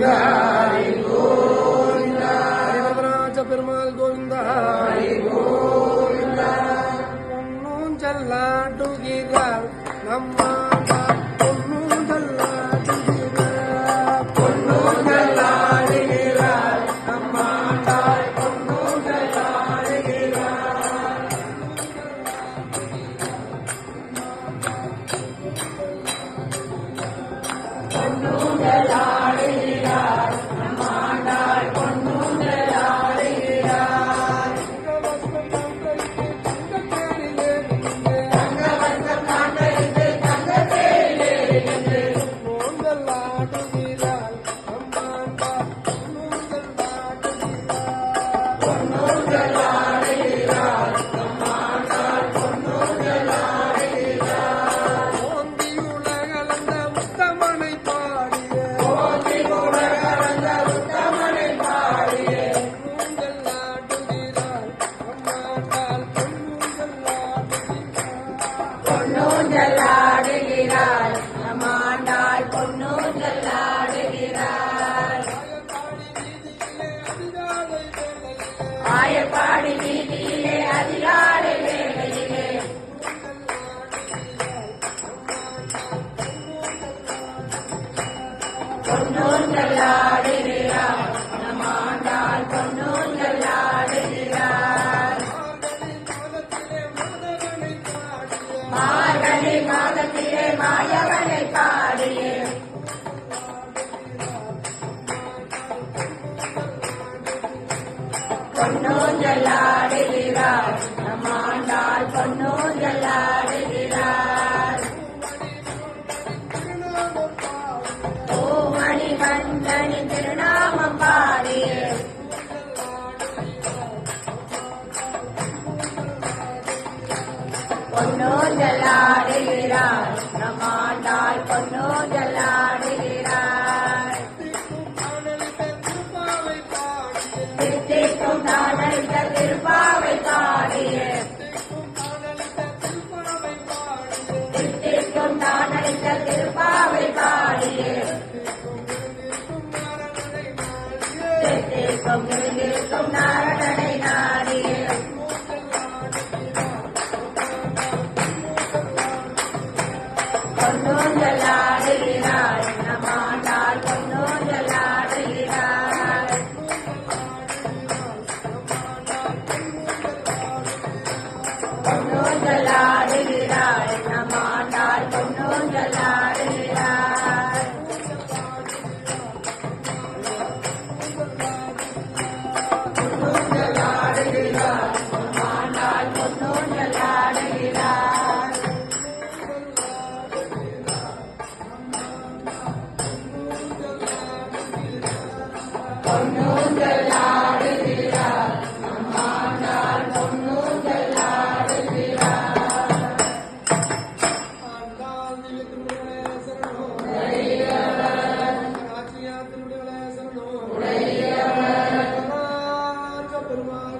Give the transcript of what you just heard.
ஹரி கோவிந்தா. வரதராஜ பெருமாள் கோவிந்தா ஹரி கோவிந்தா. பொன்னும் ஜல்லாடுகிறார் நம்மாண்டாள் பொன்னும் ஜல்லாடுகிறார் பொன்னும் ஜல்லாடுகிறார் நம்மாண்டாள் பொன்னும் ஜல்லாடுகிறார். பொன்னும் ஜல்லாடுகிறார் நம்மாண்டாள் பொன்னும் ஜல்லாடுகிறார். தங்கவர்க்கம் காண்பறிந்து தங்கத்தேரிலே இருந்து பொன்னும் ஜல்லாடுகிறார் நம்மாண்டாள் பொன்னும் ஜல்லாடுகிறார். பொன்னும் ஜல்லாடுகிறார் நம்மாண்டாள் பொன்னும் ஜல்லாடுகிறார். ஓந்தி உலகளந்த உத்தமனை பாடிய ஓந்தி உலகளந்த உத்தமனை பாடிய பொன்னும் ஜல்லாடுகிறார் நம்மாண்டாள் பொன்னும் ஜல்லாடுகிறார். பொன்னும் ஜல்லாடுகிறார் நம்மாண்டாள் பொன்னும் ஜல்லாடுகிறார். ஆயப்பாடி வீதியிலே அதிகாலை வேளையிலே பொன்னும் ஜல்லாடுகிறார் நம்மாண்டாள் பொன்னும் ஜல்லாடுகிறார். மார்கழி மாதத்திலே மாயவனை பாடிய பொன்னும் ஜல்லாடுகிறார் நம்மாண்டாள் பொன்னும் ஜல்லாடுகிறார். பூமணி கண்டனி திருநாமம் பாடிய பொன்னும் ஜல்லாடுகிறார் நம்மாண்டாள் பொன்னும் ஜல்லாடுகிறார். தித்திக்கும் தானளித்த திருப்பாவை பாடிய தித்திக்கும் தானளித்த திருப்பாவை பாடிய தித்திக்கும் நிற்கும் நாரணனை நாடிய பொன்னும் ஜல்லாடுகிறார் நம்மாண்டாள் பொன்னும் ஜல்லாடுகிறார். பொன்னும் ஜல்லாடுகிறார் நம்மாண்டாள் பொன்னும் ஜல்லாடுகிறார். பொன்னும் ஜல்லாடுகிறார் நம்மாண்டாள் பொன்னும் ஜல்லாடுகிறார். பொன்னும் ஜல்லாடுகிறார் நம்மாண்டாள் பொன்னும் ஜல்லாடுகிறார். ஆண்டாள் திருமுருகனே சரணம் நாச்சியார் திருமுருகனே சரணம் வரதராஜ பெருமாள்